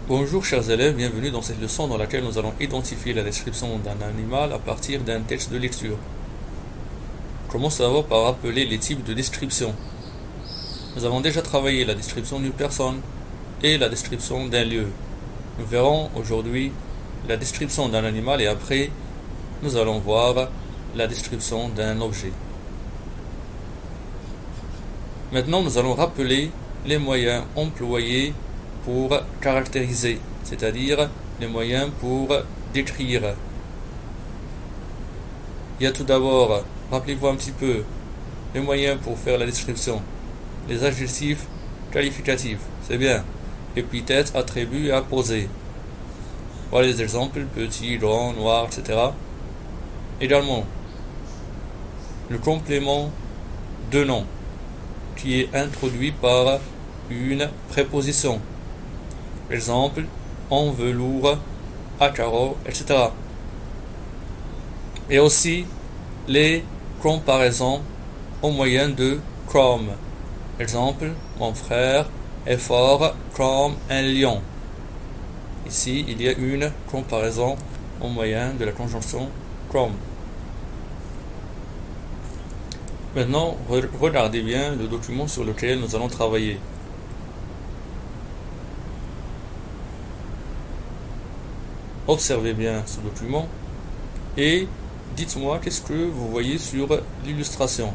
Bonjour chers élèves, bienvenue dans cette leçon dans laquelle nous allons identifier la description d'un animal à partir d'un texte de lecture. Commençons d'abord par rappeler les types de description. Nous avons déjà travaillé la description d'une personne et la description d'un lieu. Nous verrons aujourd'hui la description d'un animal et après nous allons voir la description d'un objet. Maintenant nous allons rappeler les moyens employés pour caractériser, c'est-à-dire les moyens pour décrire. Il y a tout d'abord, rappelez-vous un petit peu, les moyens pour faire la description. Les adjectifs qualificatifs, c'est bien. Épithètes, attributs et apposés. Voilà les exemples, petit, grand, noir, etc. Également, le complément de nom, qui est introduit par une préposition. Exemple, en velours, à carreaux, etc. Et aussi les comparaisons au moyen de comme. Exemple, mon frère est fort comme un lion. Ici, il y a une comparaison au moyen de la conjonction comme. Maintenant, regardez bien le document sur lequel nous allons travailler. Observez bien ce document et dites-moi qu'est-ce que vous voyez sur l'illustration.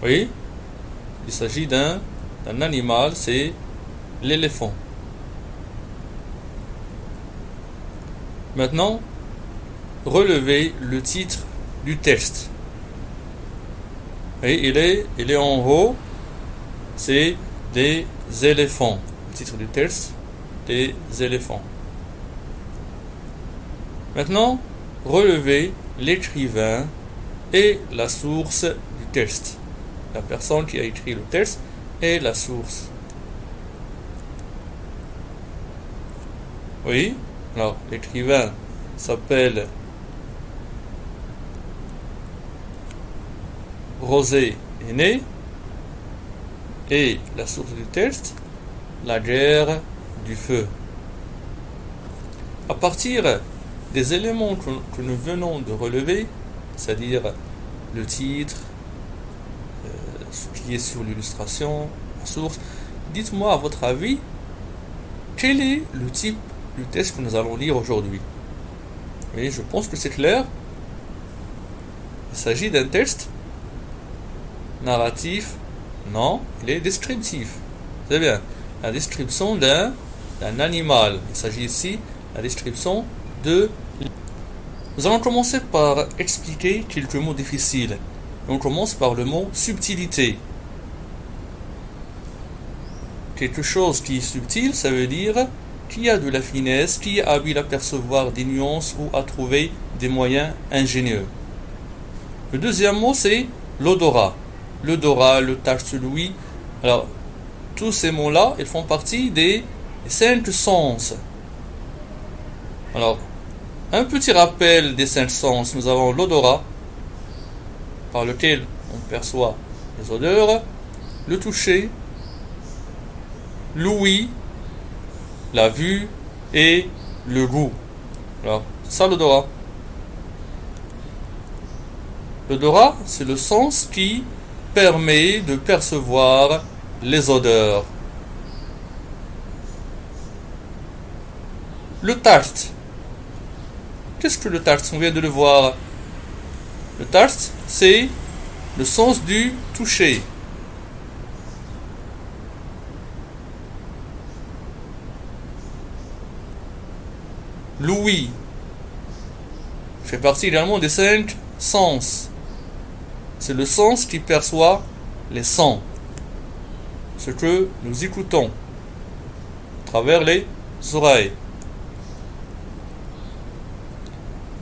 Oui, il s'agit d'un animal, c'est l'éléphant. Maintenant, relevez le titre du texte. Et il est en haut, c'est des éléphants. Le titre du texte, des éléphants. Maintenant, relevez l'écrivain et la source du texte. La personne qui a écrit le texte et la source. Oui, alors l'écrivain s'appelle Rosé Aîné et la source du texte, la guerre du feu. À partir des éléments que nous venons de relever, c'est-à-dire le titre, ce qui est sur l'illustration, la source, dites-moi à votre avis, quel est le type du texte que nous allons lire aujourd'hui? Oui, je pense que c'est clair. Il s'agit d'un texte narratif. Non, il est descriptif. C'est bien. La description d'un animal. Il s'agit ici de la description de... Nous allons commencer par expliquer quelques mots difficiles. On commence par le mot subtilité. Quelque chose qui est subtil, ça veut dire qui a de la finesse, qui est habile à percevoir des nuances ou à trouver des moyens ingénieux. Le deuxième mot, c'est l'odorat. L'odorat, le tact, l'ouïe. Alors, tous ces mots-là, ils font partie des 5 sens. Alors, un petit rappel des 5 sens. Nous avons l'odorat, par lequel on perçoit les odeurs, le toucher, l'ouïe, la vue et le goût. Alors, ça l'odorat. L'odorat, c'est le sens qui permet de percevoir les odeurs. Le tact. Qu'est-ce que le tact? On vient de le voir. Le tact, c'est le sens du toucher. L'ouïe fait partie également des 5 sens. C'est le sens qui perçoit les sons, ce que nous écoutons à travers les oreilles.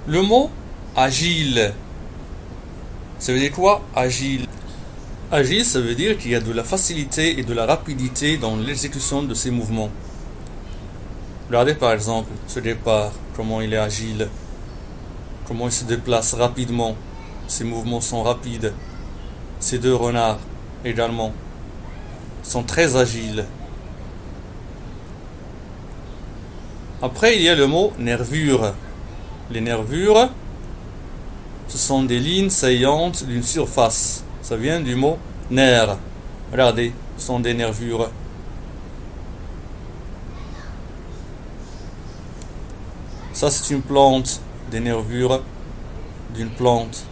Le mot agile, ça veut dire quoi? Agile. Agile, ça veut dire qu'il y a de la facilité et de la rapidité dans l'exécution de ces mouvements. Regardez par exemple ce départ, comment il est agile, comment il se déplace rapidement. Ces mouvements sont rapides. Ces 2 renards également sont très agiles. Après, il y a le mot nervure. Les nervures, ce sont des lignes saillantes d'une surface. Ça vient du mot nerf. Regardez, ce sont des nervures. Ça, c'est une plante, des nervures d'une plante.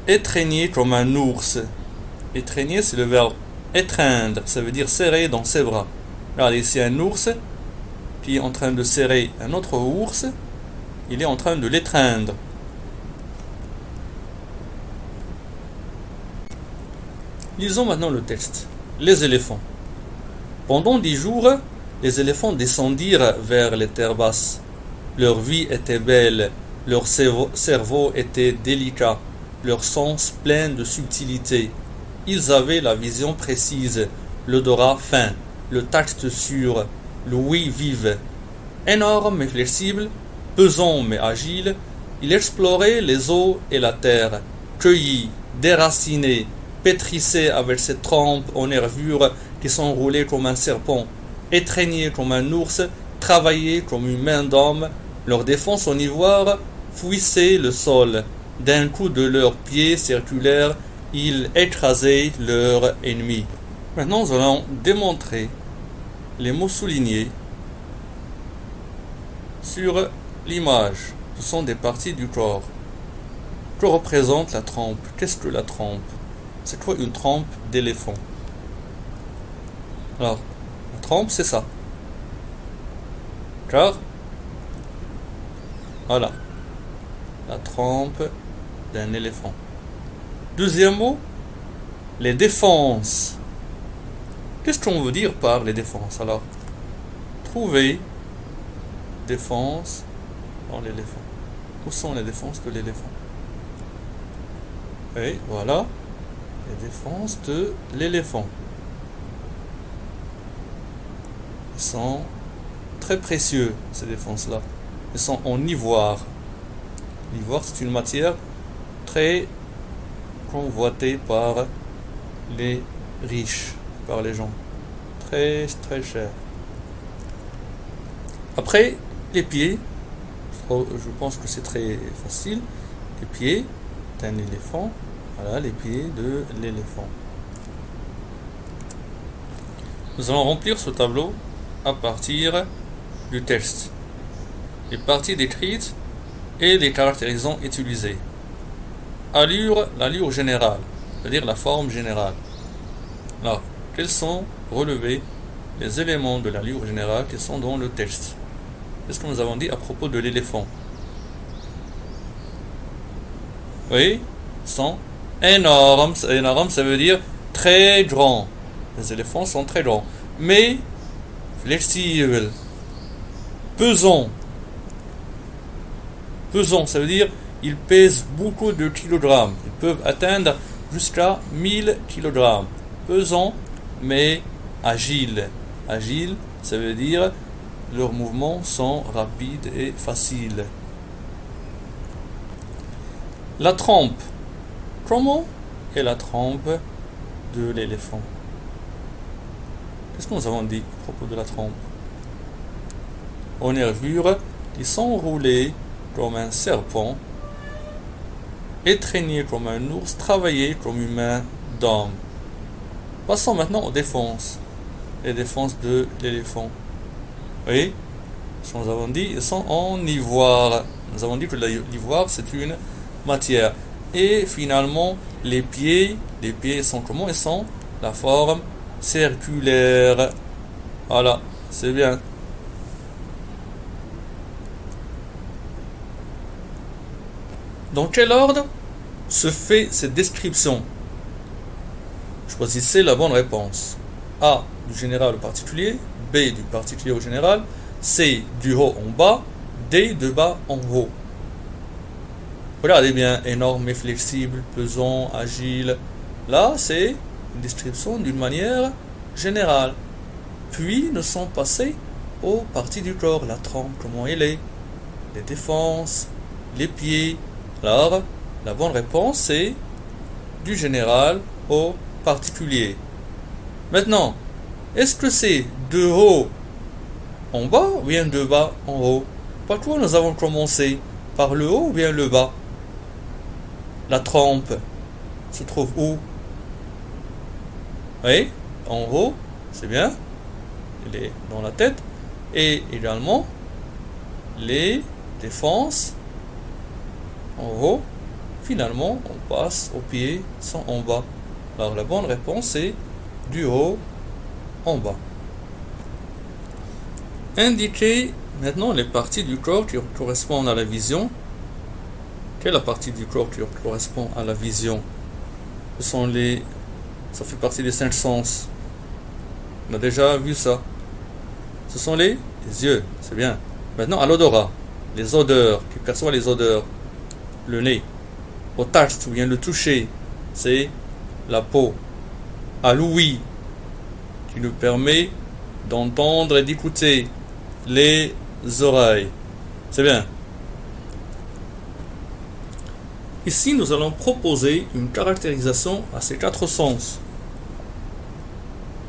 Étreigner comme un ours. Étreigner, c'est le verbe étreindre. Ça veut dire serrer dans ses bras. Regardez, ici un ours qui est en train de serrer un autre ours. Il est en train de l'étreindre. Lisons maintenant le texte. Les éléphants. Pendant 10 jours, les éléphants descendirent vers les terres basses. Leur vie était belle, leur cerveau était délicat, leur sens plein de subtilité. Ils avaient la vision précise, l'odorat fin, le tact sûr, l'ouïe vive. Énorme et flexible, pesant mais agile, il explorait les eaux et la terre, cueillit, déracinait, pétrissait avec ses trompes aux nervures qui s'enroulaient comme un serpent, étreignait comme un ours, travaillait comme une main d'homme. Leur défense en ivoire fouissait le sol. D'un coup de leurs pieds circulaires, ils écrasaient leur ennemi. Maintenant, nous allons démontrer les mots soulignés sur l'image. Ce sont des parties du corps. Que représente la trompe? Qu'est-ce que la trompe? C'est quoi une trompe d'éléphant? Alors, la trompe, c'est ça. Car, voilà, la trompe d'un éléphant. Deuxième mot, les défenses. Qu'est-ce qu'on veut dire par les défenses? Alors, trouver défense dans l'éléphant. Où sont les défenses de l'éléphant? Et voilà, les défenses de l'éléphant. Ils sont très précieux, ces défenses-là. Ils sont en ivoire. L'ivoire, c'est une matière très convoitée par les riches, par les gens. Très, très cher. Après, les pieds. Je pense que c'est très facile. Les pieds d'un éléphant. Voilà, les pieds de l'éléphant. Nous allons remplir ce tableau à partir du texte. Les parties décrites et les caractérisants utilisés. Allure, l'allure générale, c'est-à-dire la forme générale. Alors, quels sont relevés les éléments de l'allure générale qui sont dans le texte? Qu'est-ce que nous avons dit à propos de l'éléphant? Oui, ils sont énormes. Énorme, ça veut dire très grand. Les éléphants sont très grands. Mais flexibles, pesants. Pesant, ça veut dire ils pèsent beaucoup de kilogrammes. Ils peuvent atteindre jusqu'à 1000 kilogrammes. Pesant, mais agile. Agile, ça veut dire leurs mouvements sont rapides et faciles. La trompe. Comment est la trompe de l'éléphant? Qu'est-ce que nous avons dit à propos de la trompe? Aux nervures qui sont roulées comme un serpent, étreigné comme un ours, travaillé comme une main d'homme. Passons maintenant aux défenses. Les défenses de l'éléphant. Oui, ce que nous avons dit, ils sont en ivoire. Nous avons dit que l'ivoire, c'est une matière. Et finalement, les pieds sont comment? Ils sont la forme circulaire. Voilà, c'est bien. Dans quel ordre se fait cette description? Choisissez la bonne réponse. A du général au particulier, B du particulier au général, C du haut en bas, D de bas en haut. Regardez bien, énorme et flexible, pesant, agile. Là, c'est une description d'une manière générale. Puis, nous sommes passés aux parties du corps, la trompe, comment elle est, les défenses, les pieds. Alors, la bonne réponse, c'est du général au particulier. Maintenant, est-ce que c'est de haut en bas ou bien de bas en haut? Par quoi nous avons commencé? Par le haut ou bien le bas? La trompe se trouve où? Oui, en haut, c'est bien. Il est dans la tête. Et également, les défenses en haut. Finalement, on passe aux pieds sont en bas. Alors la bonne réponse est du haut en bas. Indiquez maintenant les parties du corps qui correspondent à la vision. Quelle est la partie du corps qui correspond à la vision? Ça fait partie des 5 sens. On a déjà vu ça. Ce sont les yeux, c'est bien. Maintenant, à l'odorat, les odeurs, qui perçoit les odeurs, le nez. Au tact, ou bien le toucher, c'est la peau. À l'ouïe, qui nous permet d'entendre et d'écouter, les oreilles. C'est bien. Ici, nous allons proposer une caractérisation à ces 4 sens.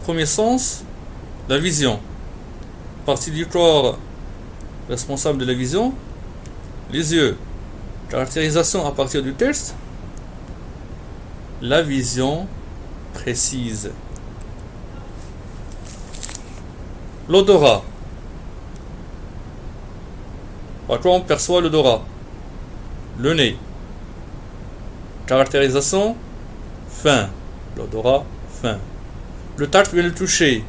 Premier sens, la vision. Partie du corps responsable de la vision, les yeux. Caractérisation à partir du texte, la vision précise. L'odorat. Par quoi on perçoit l'odorat? Le nez. Caractérisation, fin. L'odorat, fin. Le tact vient le toucher.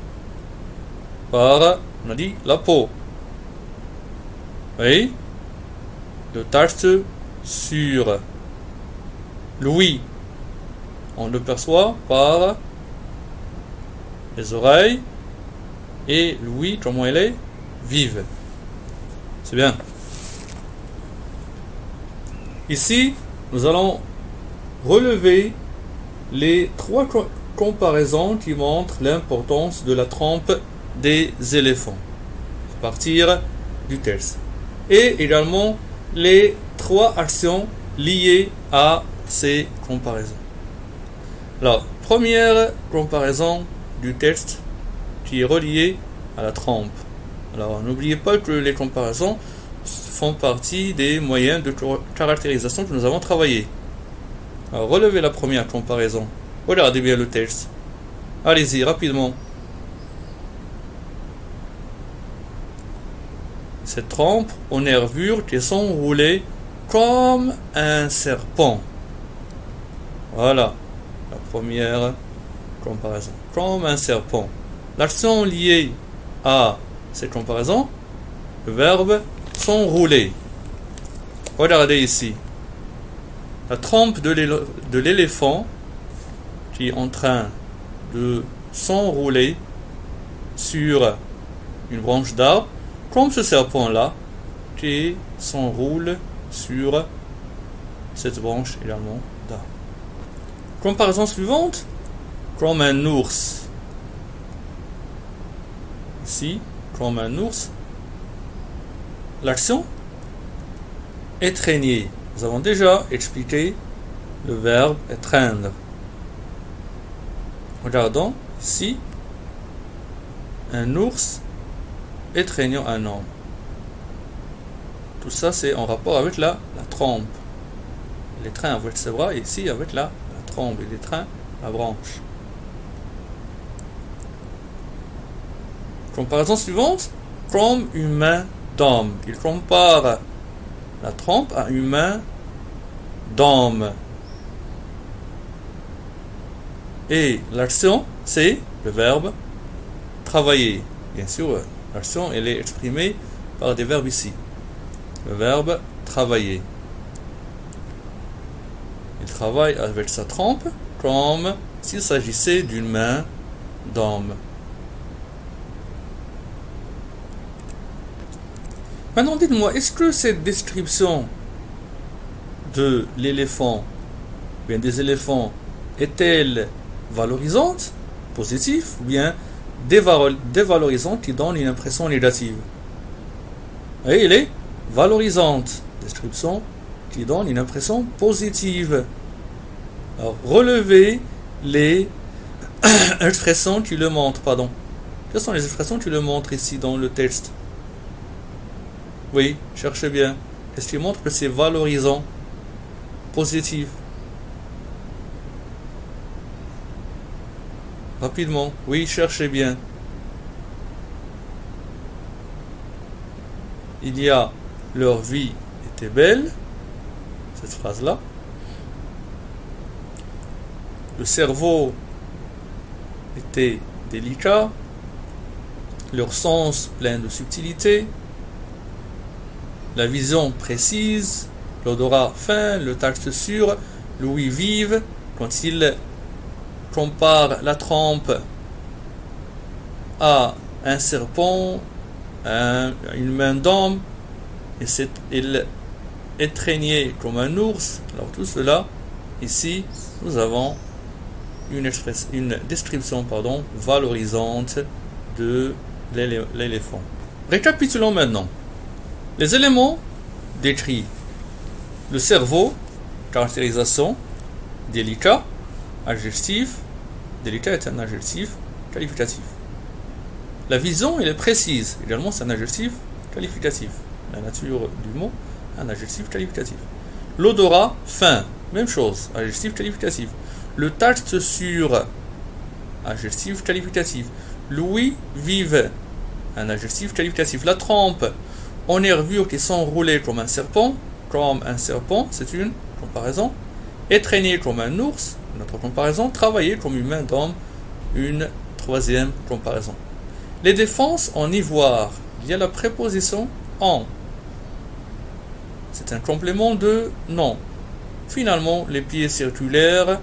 Par, on a dit, la peau. Oui. Le tact sur l'ouïe. On le perçoit par les oreilles. Et l'ouïe, comment elle est? Vive. C'est bien. Ici, nous allons relever les 3 comparaisons qui montrent l'importance de la trompe des éléphants à partir du texte. Et également les 3 actions liées à ces comparaisons. Alors, première comparaison du texte qui est reliée à la trompe. Alors, n'oubliez pas que les comparaisons font partie des moyens de caractérisation que nous avons travaillé. Alors, relevez la première comparaison. Regardez bien le texte. Allez-y, rapidement. Cette trompe aux nervures qui sont roulées comme un serpent. Voilà la première comparaison. Comme un serpent. L'action liée à cette comparaison, le verbe s'enrouler. Regardez ici. La trompe de l'éléphant qui est en train de s'enrouler sur une branche d'arbre, comme ce serpent-là qui s'enroule sur cette branche également d'arbre. Comparaison suivante, comme un ours. Ici, comme un ours, l'action étreigner. Nous avons déjà expliqué le verbe étreindre. Regardons ici, un ours étreignant un homme. Tout ça, c'est en rapport avec la trompe. Il étreint avec ses bras, et ici avec la trompe. Il étreint la branche. Comparaison suivante, comme une main d'homme. Il compare la trompe à une main d'homme. Et l'action, c'est le verbe travailler. Bien sûr, l'action, elle est exprimée par des verbes ici. Le verbe travailler. Il travaille avec sa trompe comme s'il s'agissait d'une main d'homme. Maintenant, dites-moi, est-ce que cette description de l'éléphant, bien des éléphants, est-elle valorisante, positive, ou bien dévalorisante qui donne une impression négative? Et elle est valorisante, description qui donne une impression positive. Alors, relevez les expressions qui le montrent, pardon. Quelles sont les expressions qui le montrent ici dans le texte? Oui, cherchez bien. Qu'est-ce qui montre que c'est valorisant, positif? Rapidement. Oui, cherchez bien. Il y a leur vie était belle. Cette phrase-là. Le cerveau était délicat. Leur sens plein de subtilité. La vision précise. L'odorat fin. Le tact sûr. L'ouïe vive. Quand il compare la trempe à un serpent, une main d'homme, et il étreignait comme un ours. Alors tout cela, ici, nous avons une description valorisante de l'éléphant. Récapitulons maintenant. Les éléments décrits. Le cerveau, caractérisation, délicat, adjectif. Délicat est un adjectif qualificatif. La vision, elle est précise. Également, c'est un adjectif qualificatif. La nature du mot, un adjectif qualificatif. L'odorat, fin. Même chose, adjectif qualificatif. Le tact sûr, adjectif qualificatif. L'ouïe vive, un adjectif qualificatif. La trempe, en nervures qui sont roulées comme un serpent, c'est une comparaison. Étreigné comme un ours, une autre comparaison. Travailler comme une main d'homme, une troisième comparaison. Les défenses en ivoire, il y a la préposition en. C'est un complément de non. Finalement, les pieds circulaires,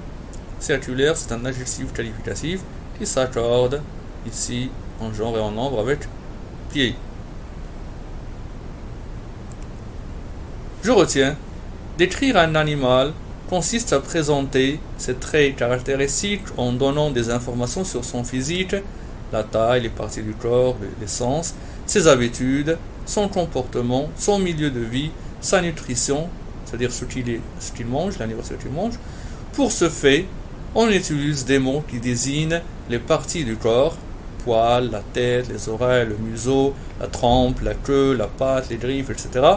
c'est un adjectif qualificatif qui s'accorde ici en genre et en nombre avec pieds. Je retiens, décrire un animal consiste à présenter ses traits caractéristiques en donnant des informations sur son physique, la taille, les parties du corps, les sens, ses habitudes, son comportement, son milieu de vie, sa nutrition, c'est-à-dire ce qu'il mange, la nourriture qu'il mange. Pour ce fait, on utilise des mots qui désignent les parties du corps, poils, la tête, les oreilles, le museau, la trempe, la queue, la patte, les griffes, etc.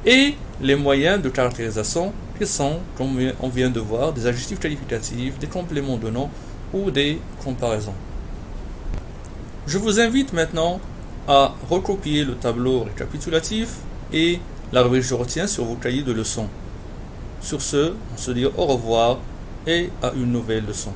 Et les moyens de caractérisation qui sont, comme on vient de voir, des adjectifs qualificatifs, des compléments de nom ou des comparaisons. Je vous invite maintenant à recopier le tableau récapitulatif et la rubrique je retiens sur vos cahiers de leçons. Sur ce, on se dit au revoir et à une nouvelle leçon.